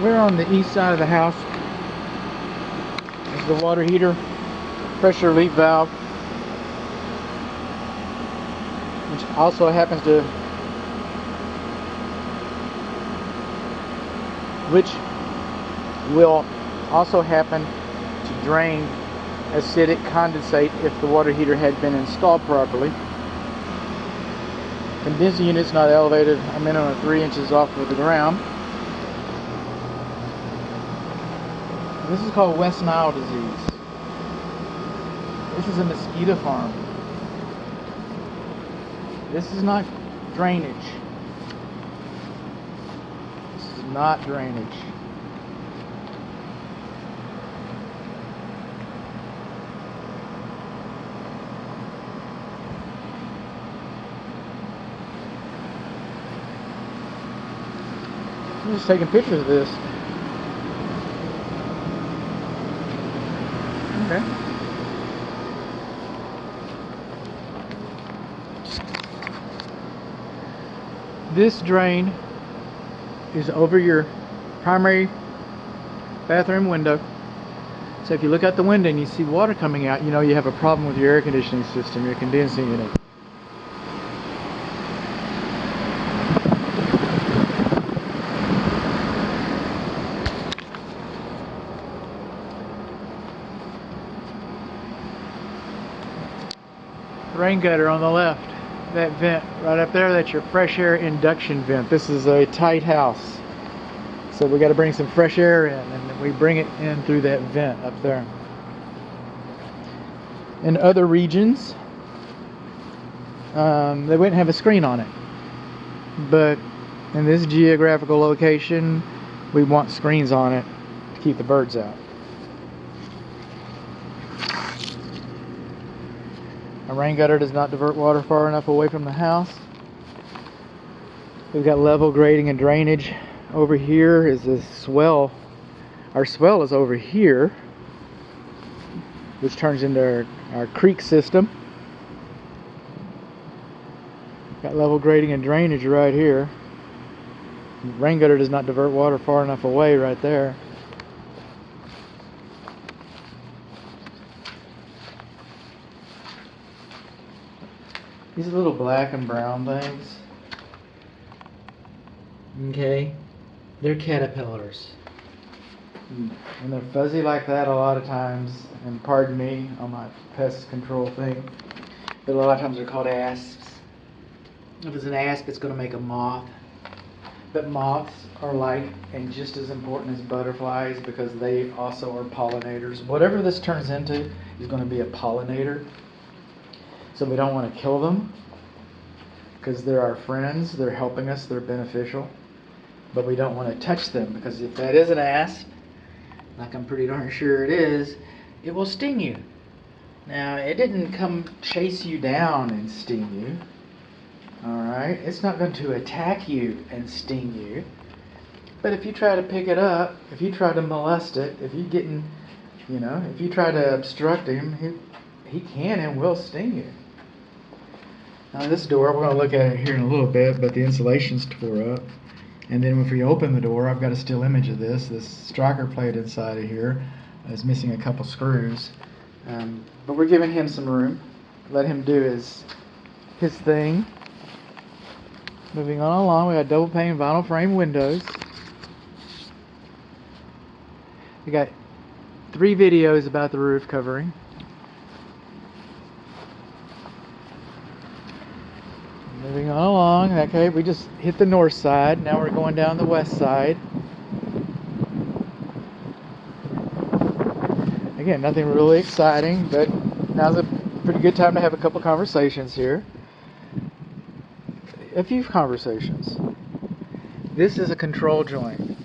We're on the east side of the house. This is the water heater, pressure relief valve, which also happens to, which will also happen to drain acidic condensate if the water heater had been installed properly. Condensing unit's not elevated a minimum of 3 inches off of the ground. This is called West Nile disease. This is a mosquito farm. This is not drainage. This is not drainage. I'm just taking pictures of this. Okay. This drain is over your primary bathroom window. So if you look out the window and you see water coming out, you know you have a problem with your air conditioning system, your condensing unit. Rain gutter on the left. That vent right up there, that's your fresh air induction vent. This is a tight house, so we got to bring some fresh air in, and we bring it in through that vent up there. In other regions, they wouldn't have a screen on it, but in this geographical location, we want screens on it to keep the birds out. A rain gutter does not divert water far enough away from the house. We've got level grading and drainage. Over here is a swell. Our swell is over here, which turns into our creek system. Got level grading and drainage right here. Rain gutter does not divert water far enough away right there. These little black and brown things, okay, they're caterpillars. When they're fuzzy like that, a lot of times, and pardon me on my pest control thing, but a lot of times they're called asps. If it's an asp, it's going to make a moth. But moths are like and just as important as butterflies because they also are pollinators. Whatever this turns into is going to be a pollinator. So we don't want to kill them because they're our friends, they're helping us, they're beneficial. But we don't want to touch them because if that is an asp, like I'm pretty darn sure it is, it will sting you. Now, it didn't come chase you down and sting you. Alright? It's not going to attack you and sting you. But if you try to pick it up, if you try to molest it, if you if you try to obstruct him, he can and will sting you. Now this door, we're going to look at it here in a little bit, but the insulation's tore up. And then if we open the door, I've got a still image of this. This striker plate inside of here is missing a couple screws. But we're giving him some room. Let him do his thing. Moving on along, we got double pane vinyl frame windows. We got 3 videos about the roof covering. Moving on along, okay, we just hit the north side. Now we're going down the west side. Again, nothing really exciting, but now's a pretty good time to have a couple conversations here. A few conversations. This is a control joint,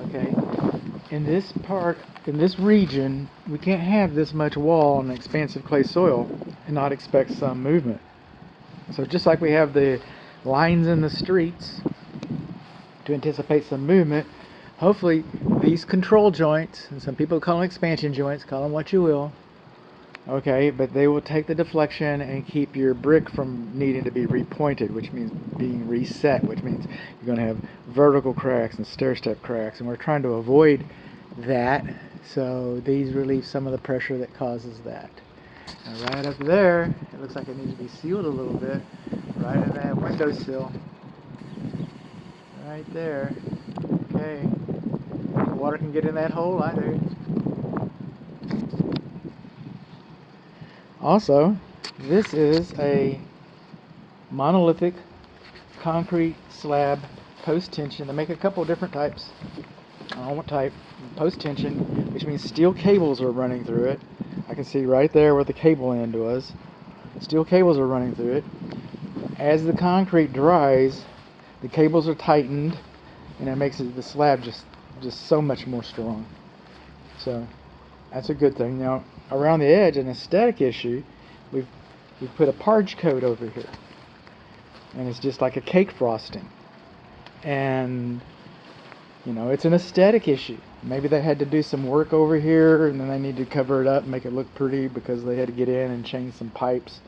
okay? In this region, we can't have this much wall on expansive clay soil and not expect some movement. So just like we have the lines in the streets to anticipate some movement, hopefully these control joints, and some people call them expansion joints, call them what you will, Okay, but they will take the deflection and keep your brick from needing to be repointed, which means being reset, which means you're going to have vertical cracks and stair-step cracks, and we're trying to avoid that, so these relieve some of the pressure that causes that. And right up there, it looks like it needs to be sealed a little bit, right in that windowsill. Right there. Okay. The water can get in that hole either. Also, this is a monolithic concrete slab post tension. They make a couple different types. I don't know what type. Post tension, which means steel cables are running through it. I can see right there where the cable end was. Steel cables are running through it. As the concrete dries, the cables are tightened, and it makes the slab just so much more strong. So that's a good thing. Now around the edge, an aesthetic issue, we've put a parge coat over here, and it's just like a cake frosting, and you know, it's an aesthetic issue. Maybe they had to do some work over here, and then they need to cover it up and make it look pretty because they had to get in and change some pipes.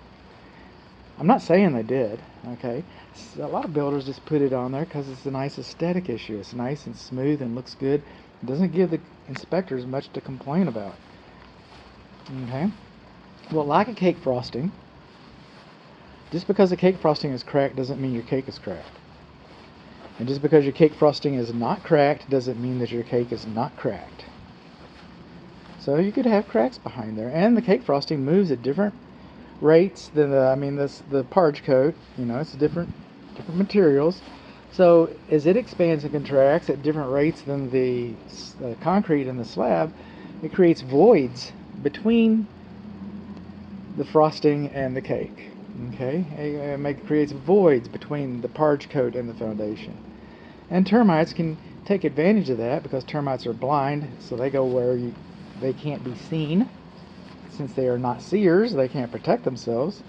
I'm not saying they did, okay? A lot of builders just put it on there because it's a nice aesthetic issue. It's nice and smooth and looks good. It doesn't give the inspectors much to complain about. Okay? Well, like a cake frosting, just because the cake frosting is cracked doesn't mean your cake is cracked. And just because your cake frosting is not cracked doesn't mean that your cake is not cracked. So you could have cracks behind there. And the cake frosting moves at different rates than the parge coat. You know, it's different materials. So as it expands and contracts at different rates than the concrete and the slab, it creates voids between the frosting and the cake. Okay, it creates voids between the parge coat and the foundation. And termites can take advantage of that because termites are blind, so they go where they can't be seen. Since they are not seers, they can't protect themselves.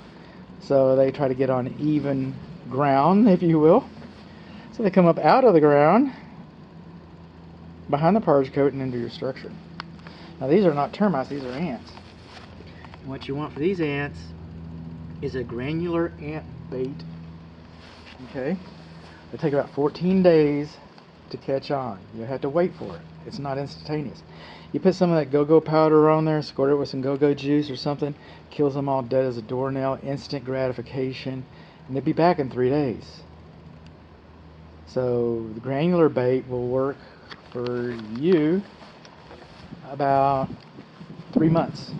So they try to get on even ground, if you will. So they come up out of the ground, behind the parge coat, and into your structure. Now these are not termites, these are ants. And what you want for these ants is a granular ant bait. Okay? They take about 14 days to catch on. You have to wait for it. It's not instantaneous. You put some of that go-go powder on there, squirt it with some go-go juice or something, kills them all dead as a doornail, instant gratification, and they'll be back in 3 days. So the granular bait will work for you about 3 months.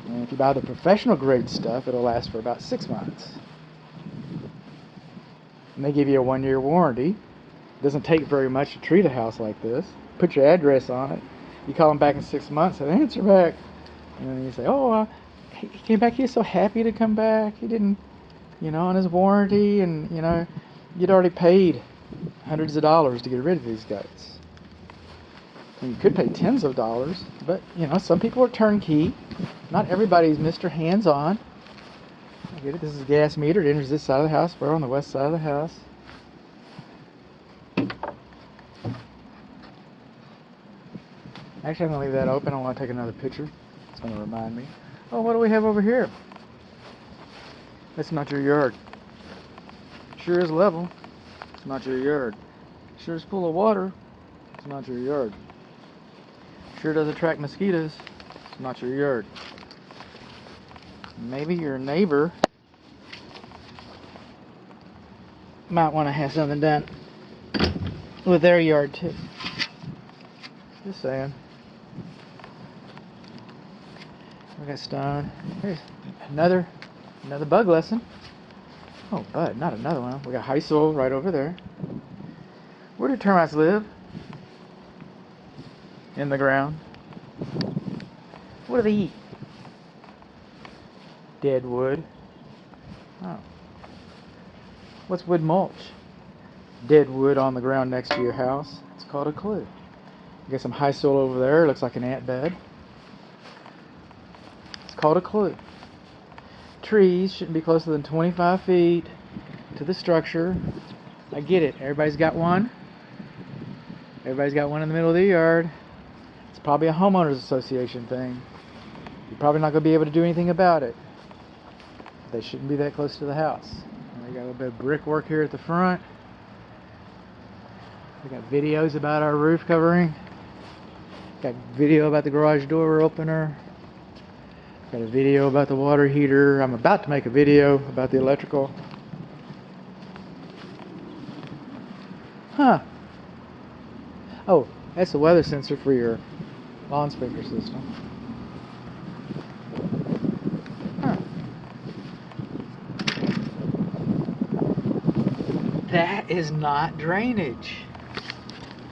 And if you buy the professional grade stuff, it'll last for about 6 months. And they give you a 1-year warranty. It doesn't take very much to treat a house like this. Put your address on it. You call them back in 6 months, and they answer back. And then you say, oh, he came back. He was so happy to come back. He didn't, on his warranty. And, you'd already paid hundreds of dollars to get rid of these guys. And you could pay tens of dollars. But, some people are turnkey. Not everybody's Mr. Hands-on. I get it. This is a gas meter. It enters this side of the house. We're on the west side of the house. Actually, I'm going to leave that open. I want to take another picture. It's going to remind me. Oh, what do we have over here? That's not your yard. Sure is level. It's not your yard. Sure is full of water. It's not your yard. Sure does attract mosquitoes. It's not your yard. Maybe your neighbor might want to have something done with their yard too. Just saying. We got stone. Here's another bug lesson. Oh, bud, not another one. We got high soil right over there. Where do termites live? In the ground. What do they eat? Dead wood. Oh. What's wood mulch? Dead wood on the ground next to your house. It's called a clue. You got some high soil over there. Looks like an ant bed. It's called a clue. Trees shouldn't be closer than 25 feet to the structure. I get it. Everybody's got one. Everybody's got one in the middle of the yard. It's probably a homeowners association thing. You're probably not going to be able to do anything about it. They shouldn't be that close to the house. We got a little bit of brickwork here at the front. We got videos about our roof covering. Got video about the garage door opener. Got a video about the water heater. I'm about to make a video about the electrical. Huh. Oh, that's the weather sensor for your lawn sprinkler system. Huh. That is not drainage.